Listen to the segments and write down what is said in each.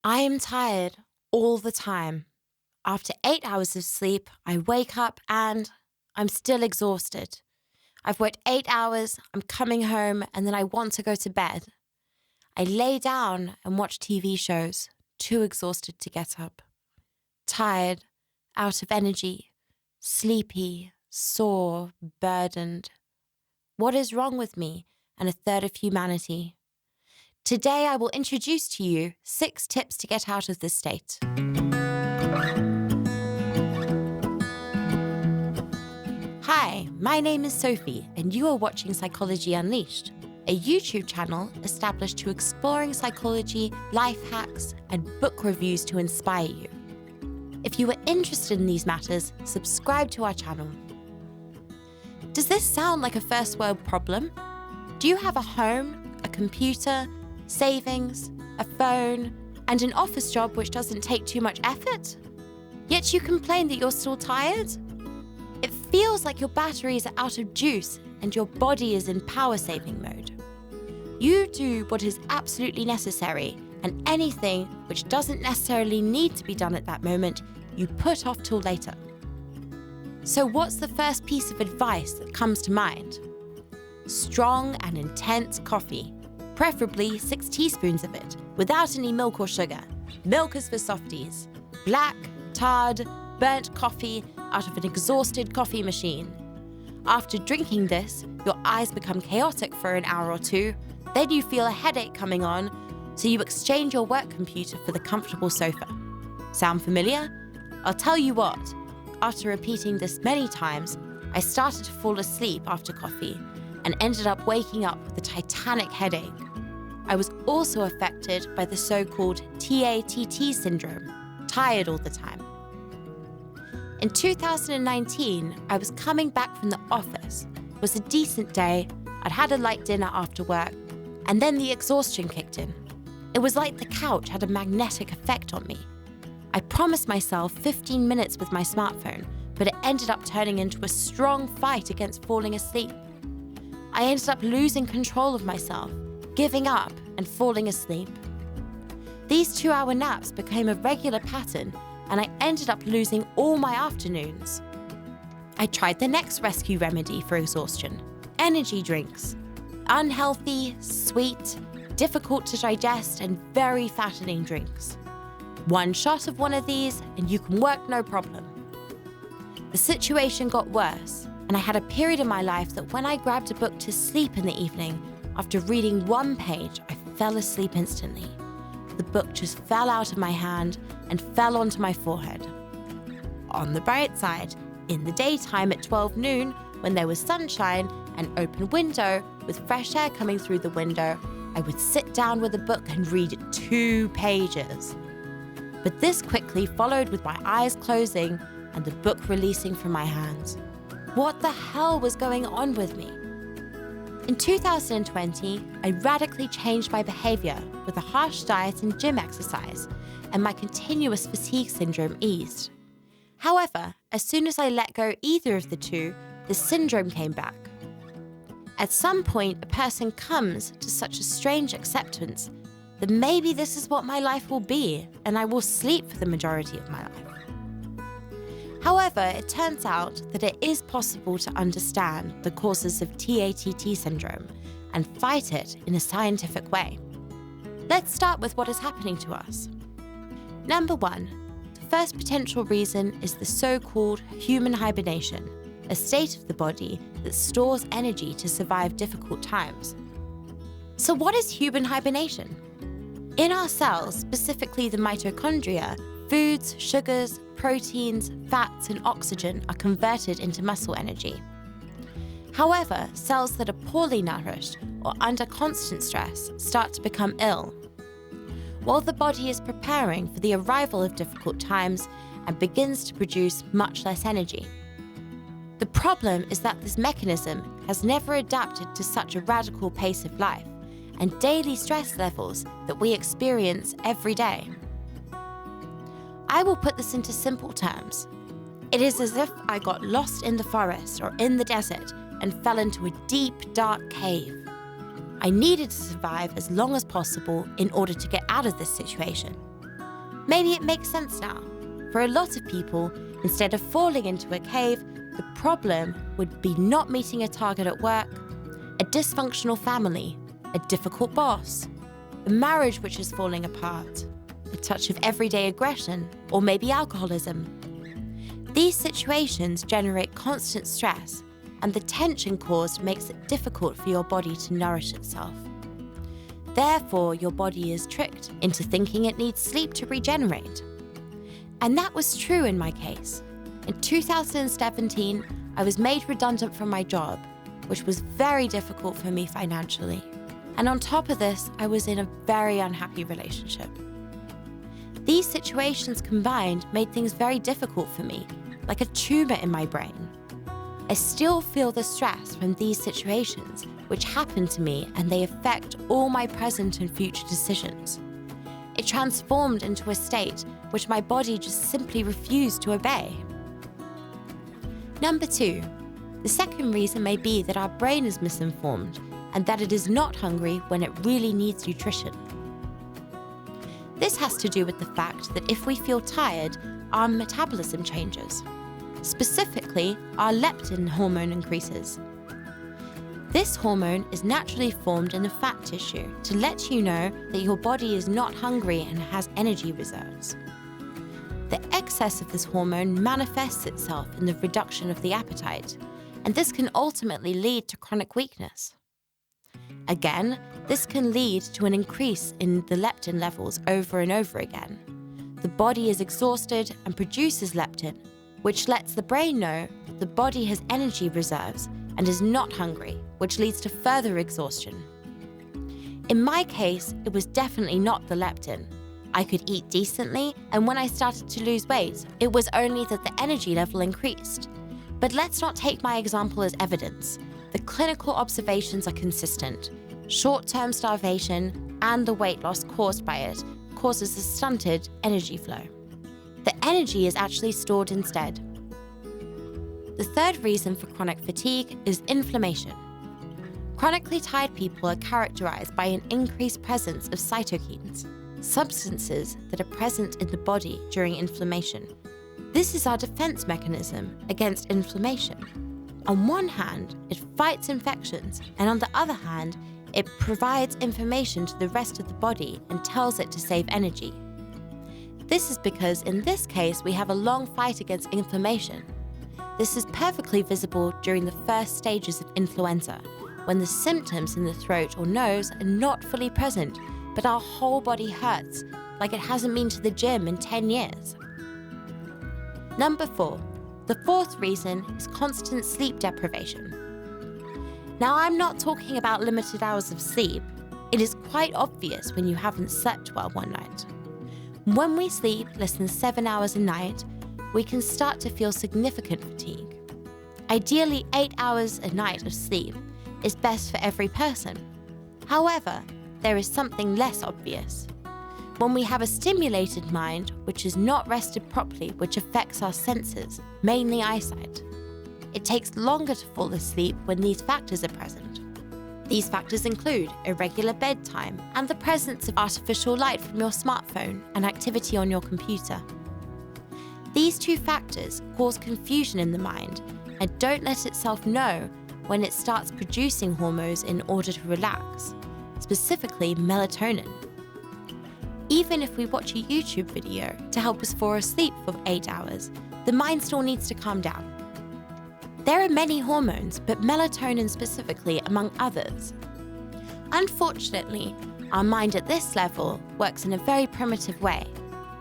I am tired all the time. After 8 hours of sleep, I wake up and I'm still exhausted. I've worked 8 hours, I'm coming home, and then I want to go to bed. I lay down and watch TV shows, too exhausted to get up. Tired, out of energy, sleepy, sore, burdened. What is wrong with me and a third of humanity? Today, I will introduce to you 6 tips to get out of this state. Hi, my name is Sophie, and you are watching Psychology Unleashed, a YouTube channel established to exploring psychology, life hacks, and book reviews to inspire you. If you are interested in these matters, subscribe to our channel. Does this sound like a first world problem? Do you have a home, a computer, savings, a phone, and an office job which doesn't take too much effort? Yet you complain that you're still tired? It feels like your batteries are out of juice and your body is in power-saving mode. You do what is absolutely necessary, and anything which doesn't necessarily need to be done at that moment, you put off till later. So what's the first piece of advice that comes to mind? Strong and intense coffee. Preferably 6 teaspoons of it, without any milk or sugar. Milk is for softies. Black, tarred, burnt coffee out of an exhausted coffee machine. After drinking this, your eyes become chaotic for an hour or two, then you feel a headache coming on, so you exchange your work computer for the comfortable sofa. Sound familiar? I'll tell you what, after repeating this many times, I started to fall asleep after coffee and ended up waking up with a titanic headache. I was also affected by the so-called TATT syndrome, tired all the time. In 2019, I was coming back from the office. It was a decent day, I'd had a light dinner after work, and then the exhaustion kicked in. It was like the couch had a magnetic effect on me. I promised myself 15 minutes with my smartphone, but it ended up turning into a strong fight against falling asleep. I ended up losing control of myself, giving up and falling asleep. These 2-hour naps became a regular pattern, and I ended up losing all my afternoons. I tried the next rescue remedy for exhaustion: energy drinks. Unhealthy, sweet, difficult to digest, and very fattening drinks. 1 shot of one of these and you can work no problem. The situation got worse, and I had a period in my life that when I grabbed a book to sleep in the evening, after reading 1 page, I fell asleep instantly. The book just fell out of my hand and fell onto my forehead. On the bright side, in the daytime at 12 noon, when there was sunshine, an open window with fresh air coming through the window, I would sit down with a book and read 2 pages. But this quickly followed with my eyes closing and the book releasing from my hands. What the hell was going on with me? In 2020, I radically changed my behavior with a harsh diet and gym exercise, and my continuous fatigue syndrome eased. However, as soon as I let go either of the two, the syndrome came back. At some point, a person comes to such a strange acceptance that maybe this is what my life will be, and I will sleep for the majority of my life. However, it turns out that it is possible to understand the causes of TATT syndrome and fight it in a scientific way. Let's start with what is happening to us. Number 1, the first potential reason is the so-called human hibernation, a state of the body that stores energy to survive difficult times. So what is human hibernation? In our cells, specifically the mitochondria, foods, sugars, proteins, fats, and oxygen are converted into muscle energy. However, cells that are poorly nourished or under constant stress start to become ill. While the body is preparing for the arrival of difficult times and begins to produce much less energy. The problem is that this mechanism has never adapted to such a radical pace of life and daily stress levels that we experience every day. I will put this into simple terms. It is as if I got lost in the forest or in the desert and fell into a deep, dark cave. I needed to survive as long as possible in order to get out of this situation. Maybe it makes sense now. For a lot of people, instead of falling into a cave, the problem would be not meeting a target at work, a dysfunctional family, a difficult boss, a marriage which is falling apart, a touch of everyday aggression, or maybe alcoholism. These situations generate constant stress, and the tension caused makes it difficult for your body to nourish itself. Therefore, your body is tricked into thinking it needs sleep to regenerate. And that was true in my case. In 2017, I was made redundant from my job, which was very difficult for me financially. And on top of this, I was in a very unhappy relationship. These situations combined made things very difficult for me, like a tumor in my brain. I still feel the stress from these situations, which happen to me, and they affect all my present and future decisions. It transformed into a state which my body just simply refused to obey. Number 2, the second reason may be that our brain is misinformed and that it is not hungry when it really needs nutrition. This has to do with the fact that if we feel tired, our metabolism changes. Specifically, our leptin hormone increases. This hormone is naturally formed in the fat tissue to let you know that your body is not hungry and has energy reserves. The excess of this hormone manifests itself in the reduction of the appetite, and this can ultimately lead to chronic weakness. Again, this can lead to an increase in the leptin levels over and over again. The body is exhausted and produces leptin, which lets the brain know that the body has energy reserves and is not hungry, which leads to further exhaustion. In my case, it was definitely not the leptin. I could eat decently, and when I started to lose weight, it was only that the energy level increased. But let's not take my example as evidence. The clinical observations are consistent. Short-term starvation and the weight loss caused by it causes a stunted energy flow. The energy is actually stored instead. The third reason for chronic fatigue is inflammation. Chronically tired people are characterized by an increased presence of cytokines, substances that are present in the body during inflammation. This is our defense mechanism against inflammation. On one hand, it fights infections, and on the other hand, it provides information to the rest of the body and tells it to save energy. This is because in this case, we have a long fight against inflammation. This is perfectly visible during the first stages of influenza, when the symptoms in the throat or nose are not fully present, but our whole body hurts, like it hasn't been to the gym in 10 years. Number 4, the fourth reason is constant sleep deprivation. Now, I'm not talking about limited hours of sleep. It is quite obvious when you haven't slept well one night. When we sleep less than 7 hours a night, we can start to feel significant fatigue. Ideally, 8 hours a night of sleep is best for every person. However, there is something less obvious. When we have a stimulated mind which is not rested properly, which affects our senses, mainly eyesight. It takes longer to fall asleep when these factors are present. These factors include irregular bedtime and the presence of artificial light from your smartphone and activity on your computer. These two factors cause confusion in the mind and don't let itself know when it starts producing hormones in order to relax, specifically melatonin. Even if we watch a YouTube video to help us fall asleep for 8 hours, the mind still needs to calm down. There are many hormones, but melatonin specifically among others. Unfortunately, our mind at this level works in a very primitive way.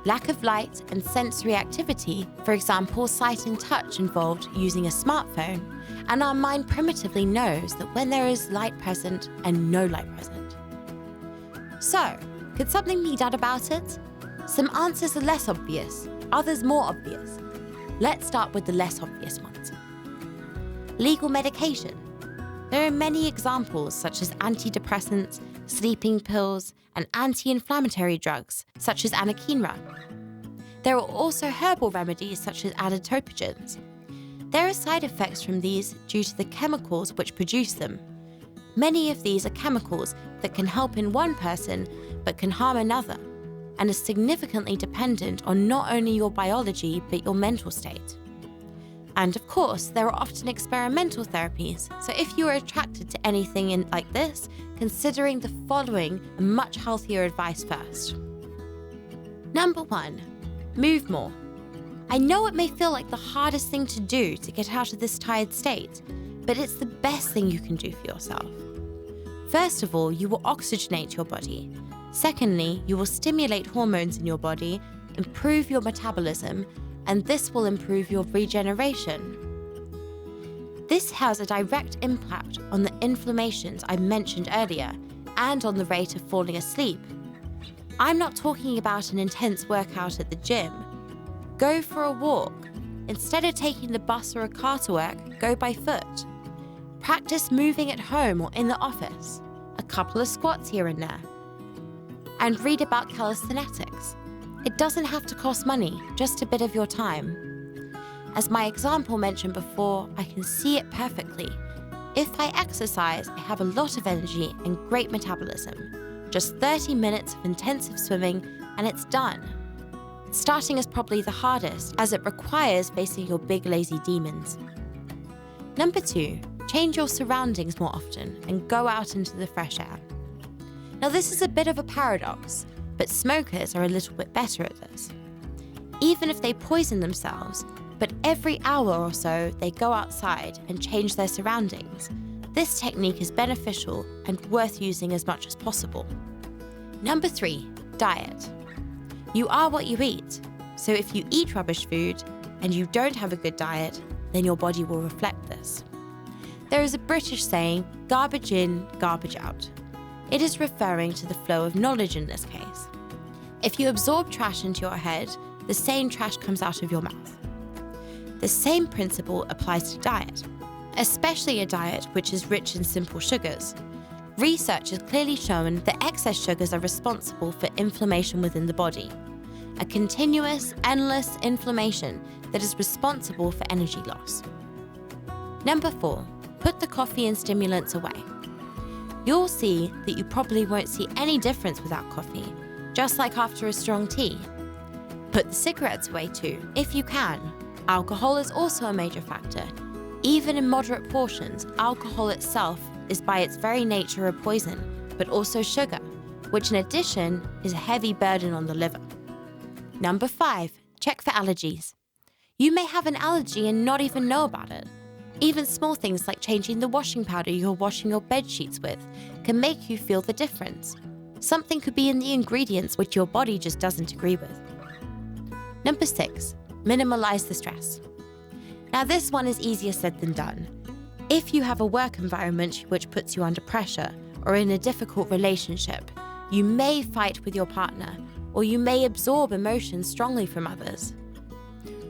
Lack of light and sensory activity, for example, sight and touch involved using a smartphone, and our mind primitively knows that when there is light present and no light present. So, could something be done about it? Some answers are less obvious, others more obvious. Let's start with the less obvious ones. Legal medication. There are many examples such as antidepressants, sleeping pills, and anti-inflammatory drugs such as anakinra. There are also herbal remedies such as adaptogens. There are side effects from these due to the chemicals which produce them. Many of these are chemicals that can help in one person but can harm another. and is significantly dependent on not only your biology but your mental state. And of course, there are often experimental therapies, so if you are attracted to anything like this, considering the following much healthier advice first. Number 1, move more. I know it may feel like the hardest thing to do to get out of this tired state, but it's the best thing you can do for yourself. First of all, you will oxygenate your body. Secondly, you will stimulate hormones in your body, improve your metabolism, and this will improve your regeneration. This has a direct impact on the inflammations I mentioned earlier and on the rate of falling asleep. I'm not talking about an intense workout at the gym. Go for a walk. Instead of taking the bus or a car to work, go by foot. Practice moving at home or in the office, a couple of squats here and there. And read about calisthenics. It doesn't have to cost money, just a bit of your time. As my example mentioned before, I can see it perfectly. If I exercise, I have a lot of energy and great metabolism. Just 30 minutes of intensive swimming and it's done. Starting is probably the hardest, as it requires facing your big lazy demons. Number 2, change your surroundings more often and go out into the fresh air. Now this is a bit of a paradox, but smokers are a little bit better at this. Even if they poison themselves, but every hour or so they go outside and change their surroundings. This technique is beneficial and worth using as much as possible. Number 3, diet. You are what you eat, so if you eat rubbish food and you don't have a good diet, then your body will reflect this. There is a British saying, garbage in, garbage out. It is referring to the flow of knowledge in this case. If you absorb trash into your head, the same trash comes out of your mouth. The same principle applies to diet, especially a diet which is rich in simple sugars. Research has clearly shown that excess sugars are responsible for inflammation within the body, a continuous, endless inflammation that is responsible for energy loss. Number 4, put the coffee and stimulants away. You'll see that you probably won't see any difference without coffee, just like after a strong tea. Put the cigarettes away too, if you can. Alcohol is also a major factor. Even in moderate portions, alcohol itself is by its very nature a poison, but also sugar, which in addition is a heavy burden on the liver. Number 5, check for allergies. You may have an allergy and not even know about it. Even small things like changing the washing powder you're washing your bed sheets with can make you feel the difference. Something could be in the ingredients which your body just doesn't agree with. Number 6, minimalize the stress. Now this one is easier said than done. If you have a work environment which puts you under pressure or in a difficult relationship, you may fight with your partner or you may absorb emotions strongly from others.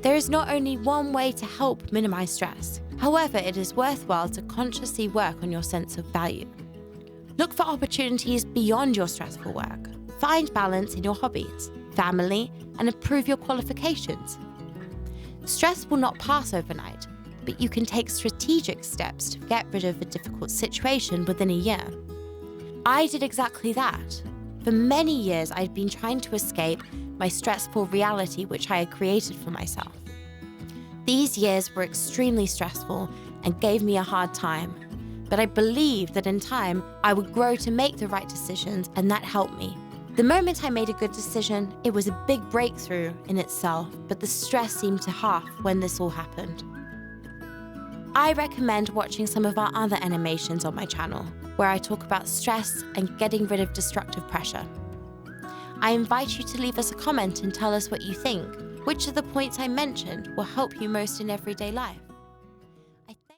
There is not only one way to help minimize stress. However, it is worthwhile to consciously work on your sense of value. Look for opportunities beyond your stressful work. Find balance in your hobbies, family, and improve your qualifications. Stress will not pass overnight, but you can take strategic steps to get rid of a difficult situation within a year. I did exactly that. For many years, I'd been trying to escape my stressful reality which I had created for myself. These years were extremely stressful and gave me a hard time, but I believed that in time I would grow to make the right decisions, and that helped me. The moment I made a good decision, it was a big breakthrough in itself, but the stress seemed to half when this all happened. I recommend watching some of our other animations on my channel, where I talk about stress and getting rid of destructive pressure. I invite you to leave us a comment and tell us what you think. Which of the points I mentioned will help you most in everyday life?